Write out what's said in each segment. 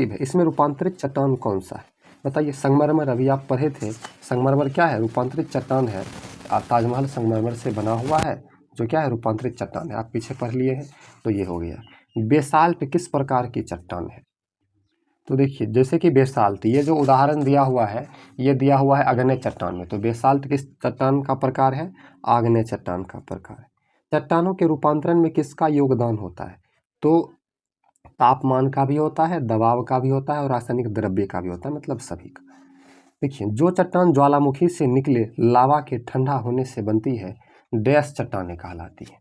है, इसमें रूपांतरित चट्टान कौन सा है बताइए। संगमरमर, अभी आप पढ़े थे, संगमरमर क्या है? रूपांतरित चट्टान है। ताजमहल संगमरमर से बना हुआ है, जो क्या है? रूपांतरित चट्टान है। आप पीछे पढ़ लिए हैं, तो ये हो गया। बेसाल्ट किस प्रकार की चट्टान है? तो देखिए, जैसे कि बेसाल्ट, ये जो उदाहरण दिया हुआ है, ये दिया हुआ है आग्नेय चट्टान में। तो बेसाल्ट किस चट्टान का प्रकार है? आग्नेय चट्टान का प्रकार है। चट्टानों के रूपांतरण में किसका योगदान होता है? तो तापमान का भी होता है, दबाव का भी होता है, और रासायनिक द्रव्य का भी होता है, मतलब सभी का। देखिए, जो चट्टान ज्वालामुखी से निकले लावा के ठंडा होने से बनती है, डैश चट्टानें कहलाती है।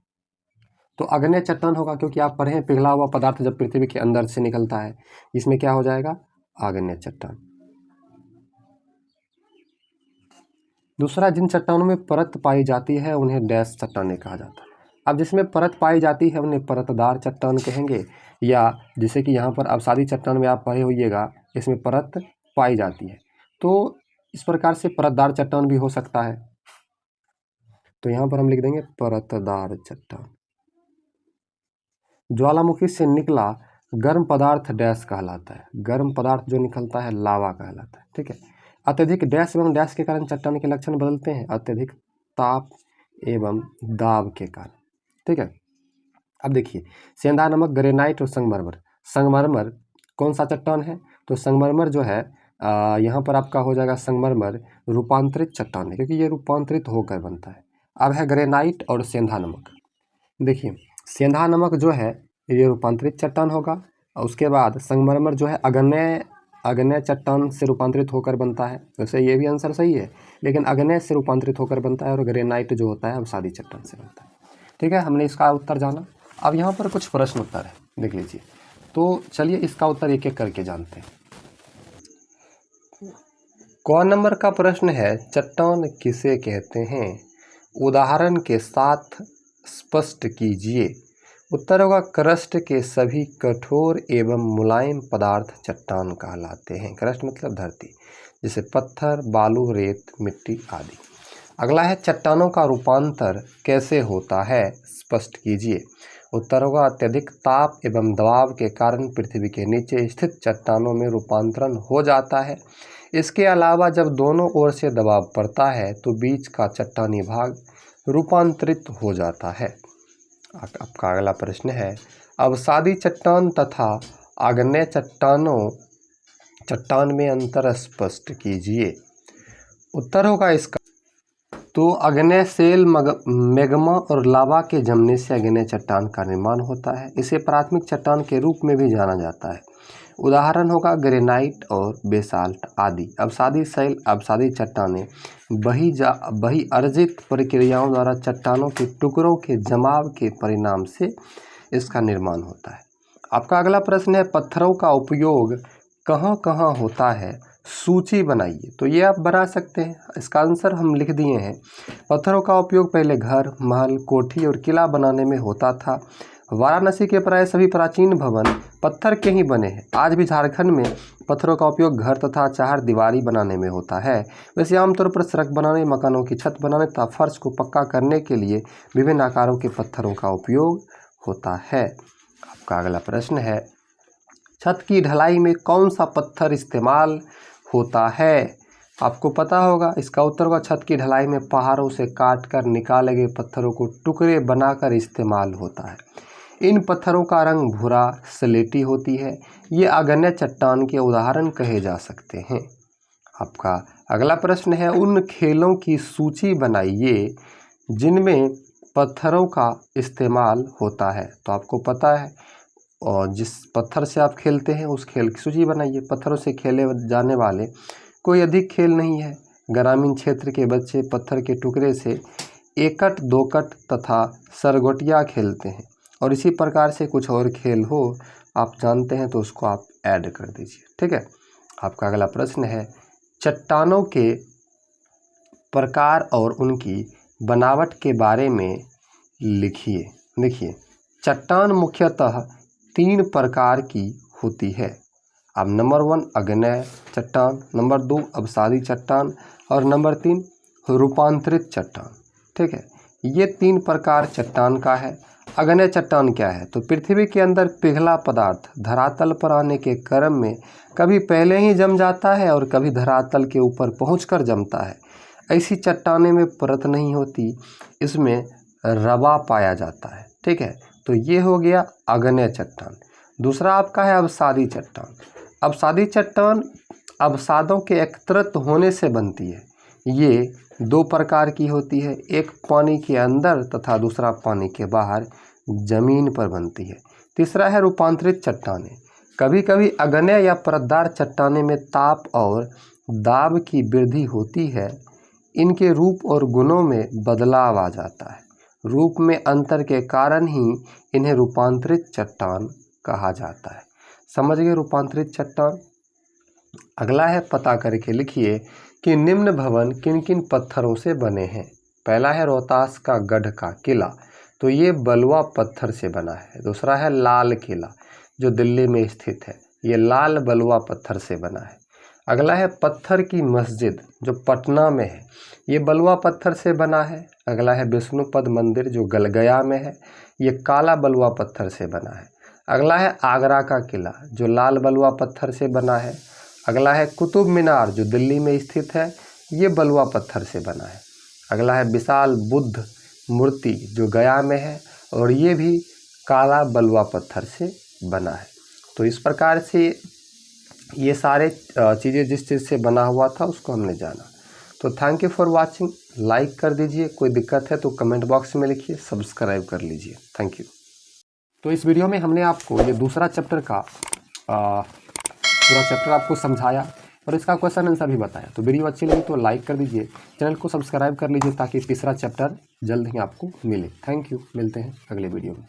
तो आग्नेय चट्टान होगा, क्योंकि आप पढ़े हैं पिघला हुआ पदार्थ जब पृथ्वी के अंदर से निकलता है, इसमें क्या हो जाएगा? आग्नेय चट्टान। दूसरा, जिन चट्टानों में परत पाई जाती है उन्हें डैश चट्टानें कहा जाता है। अब जिसमें परत पाई जाती है उन्हें परतदार चट्टान कहेंगे, या जैसे कि यहाँ पर अवसादी चट्टान में आप पढ़े होइएगा, इसमें परत पाई जाती है, तो इस प्रकार से परतदार चट्टान भी हो सकता है। तो यहाँ पर हम लिख देंगे परतदार चट्टान। ज्वालामुखी से निकला गर्म पदार्थ डैश कहलाता है। गर्म पदार्थ जो निकलता है लावा कहलाता है, ठीक है। अत्यधिक डैश एवं डैश के कारण चट्टान के लक्षण बदलते हैं, अत्यधिक ताप एवं दाब के कारण, ठीक है। अब देखिए, सेंधा नमक, ग्रेनाइट और संगमरमर। संगमरमर कौन सा चट्टान है? तो संगमरमर जो है, यहाँ पर आपका हो जाएगा संगमरमर रूपांतरित चट्टान है, क्योंकि ये रूपांतरित होकर बनता है। अब है ग्रेनाइट और सेंधा नमक। देखिए, सेंधा नमक जो है ये रूपांतरित चट्टान होगा, और उसके बाद संगमरमर जो है अग्नेय चट्टान से रूपांतरित होकर बनता है। वैसे ये भी आंसर सही है, लेकिन अग्नेय से रूपांतरित होकर बनता है, और ग्रेनाइट जो होता है अवसादी चट्टान से बनता है, ठीक है। हमने इसका उत्तर जाना। अब यहाँ पर कुछ प्रश्न उत्तर है, देख लीजिए। तो चलिए इसका उत्तर एक एक करके जानते हैं। कौन नंबर का प्रश्न है? चट्टान किसे कहते हैं? उदाहरण के साथ स्पष्ट कीजिए। उत्तर होगा क्रस्ट के सभी कठोर एवं मुलायम पदार्थ चट्टान कहलाते हैं। क्रस्ट मतलब धरती, जैसे पत्थर, बालू, रेत, मिट्टी आदि। अगला है, चट्टानों का रूपांतर कैसे होता है? स्पष्ट कीजिए। उत्तर होगा अत्यधिक ताप एवं दबाव के कारण पृथ्वी के नीचे स्थित चट्टानों में रूपांतरण हो जाता है। इसके अलावा जब दोनों ओर से दबाव पड़ता है तो बीच का चट्टानी भाग रूपांतरित हो जाता है। आपका अगला प्रश्न है, अवसादी चट्टान तथा आग्नेय चट्टान में अंतर स्पष्ट कीजिए। उत्तर होगा इसका, तो आग्नेय शेल मैग्मा और लावा के जमने से आग्नेय चट्टान का निर्माण होता है। इसे प्राथमिक चट्टान के रूप में भी जाना जाता है। उदाहरण होगा ग्रेनाइट और बेसाल्ट आदि। अवसादी शैल, अवसादी चट्टानें बही अर्जित प्रक्रियाओं द्वारा चट्टानों के टुकड़ों के जमाव के परिणाम से इसका निर्माण होता है। आपका अगला प्रश्न है, पत्थरों का उपयोग कहाँ कहाँ होता है? सूची बनाइए। तो ये आप बना सकते हैं, इसका आंसर हम लिख दिए हैं। पत्थरों का उपयोग पहले घर, महल, कोठी और किला बनाने में होता था। वाराणसी के प्राय सभी प्राचीन भवन पत्थर के ही बने हैं। आज भी झारखंड में पत्थरों का उपयोग घर तथा चार दीवारी बनाने में होता है। वैसे आमतौर पर सड़क बनाने, मकानों की छत बनाने तथा फर्श को पक्का करने के लिए विभिन्न आकारों के पत्थरों का उपयोग होता है। आपका अगला प्रश्न है, छत की ढलाई में कौन सा पत्थर इस्तेमाल होता है? आपको पता होगा, इसका उत्तर होगा छत की ढलाई में पहाड़ों से काट कर निकाले गए पत्थरों को टुकड़े बनाकर इस्तेमाल होता है। इन पत्थरों का रंग भूरा स्लेटी होती है। ये आग्नेय चट्टान के उदाहरण कहे जा सकते हैं। आपका अगला प्रश्न है, उन खेलों की सूची बनाइए जिनमें पत्थरों का इस्तेमाल होता है। तो आपको पता है, और जिस पत्थर से आप खेलते हैं उस खेल की सूची बनाइए। पत्थरों से खेले जाने वाले कोई अधिक खेल नहीं है। ग्रामीण क्षेत्र के बच्चे पत्थर के टुकड़े से एकट, दोकट तथा सरगोटिया खेलते हैं, और इसी प्रकार से कुछ और खेल हो आप जानते हैं तो उसको आप ऐड कर दीजिए, ठीक है। आपका अगला प्रश्न है, चट्टानों के प्रकार और उनकी बनावट के बारे में लिखिए। देखिए, चट्टान मुख्यतः 3 प्रकार की होती है। अब नंबर 1 आग्नेय चट्टान, नंबर 2 अवसादी चट्टान, और नंबर 3 रूपांतरित चट्टान, ठीक है। ये 3 प्रकार चट्टान का है। अग्नेय चट्टान क्या है? तो पृथ्वी के अंदर पिघला पदार्थ धरातल पर आने के क्रम में कभी पहले ही जम जाता है और कभी धरातल के ऊपर पहुंचकर जमता है। ऐसी चट्टाने में परत नहीं होती, इसमें रवा पाया जाता है। ठीक है, तो ये हो गया अग्नेय चट्टान। दूसरा आपका है अवसादी चट्टान। अवसादी चट्टान अवसादों के एकत्रित होने से बनती है। ये दो प्रकार की होती है, एक पानी के अंदर तथा दूसरा पानी के बाहर जमीन पर बनती है। तीसरा है रूपांतरित चट्टानें। कभी कभी अग्नेय या परतदार चट्टाने में ताप और दाब की वृद्धि होती है। इनके रूप और गुणों में बदलाव आ जाता है। रूप में अंतर के कारण ही इन्हें रूपांतरित चट्टान कहा जाता है। समझ गए रूपांतरित चट्टान। अगला है पता करके लिखिए कि निम्न भवन किन किन पत्थरों से बने हैं। पहला है रोहतास का गढ़ का किला, तो ये बलुआ पत्थर से बना है। दूसरा है लाल किला जो दिल्ली में स्थित है, ये लाल बलुआ पत्थर से बना है। अगला है पत्थर की मस्जिद जो पटना में है, ये बलुआ पत्थर से बना है। अगला है विष्णुपद मंदिर जो गलगया में है, ये काला बलुआ पत्थर से बना है। अगला है आगरा का किला जो लाल बलुआ पत्थर से बना है। अगला है कुतुब मीनार जो दिल्ली में स्थित है, ये बलुआ पत्थर से बना है। अगला है विशाल बुद्ध मूर्ति जो गया में है और ये भी काला बलुआ पत्थर से बना है। तो इस प्रकार से ये सारे चीज़ें जिस चीज़ से बना हुआ था उसको हमने जाना। तो thank you for watching. Like कर दीजिए, कोई दिक्कत है तो कमेंट बॉक्स में लिखिए, सब्सक्राइब कर लीजिए। Thank you. तो इस वीडियो में हमने आपको ये दूसरा चैप्टर का पूरा चैप्टर आपको समझाया और इसका क्वेश्चन आंसर भी बताया। तो वीडियो अच्छी लगी तो लाइक कर दीजिए, चैनल को सब्सक्राइब कर लीजिए ताकि तीसरा चैप्टर जल्द ही आपको मिले। थैंक यू, मिलते हैं अगले वीडियो में।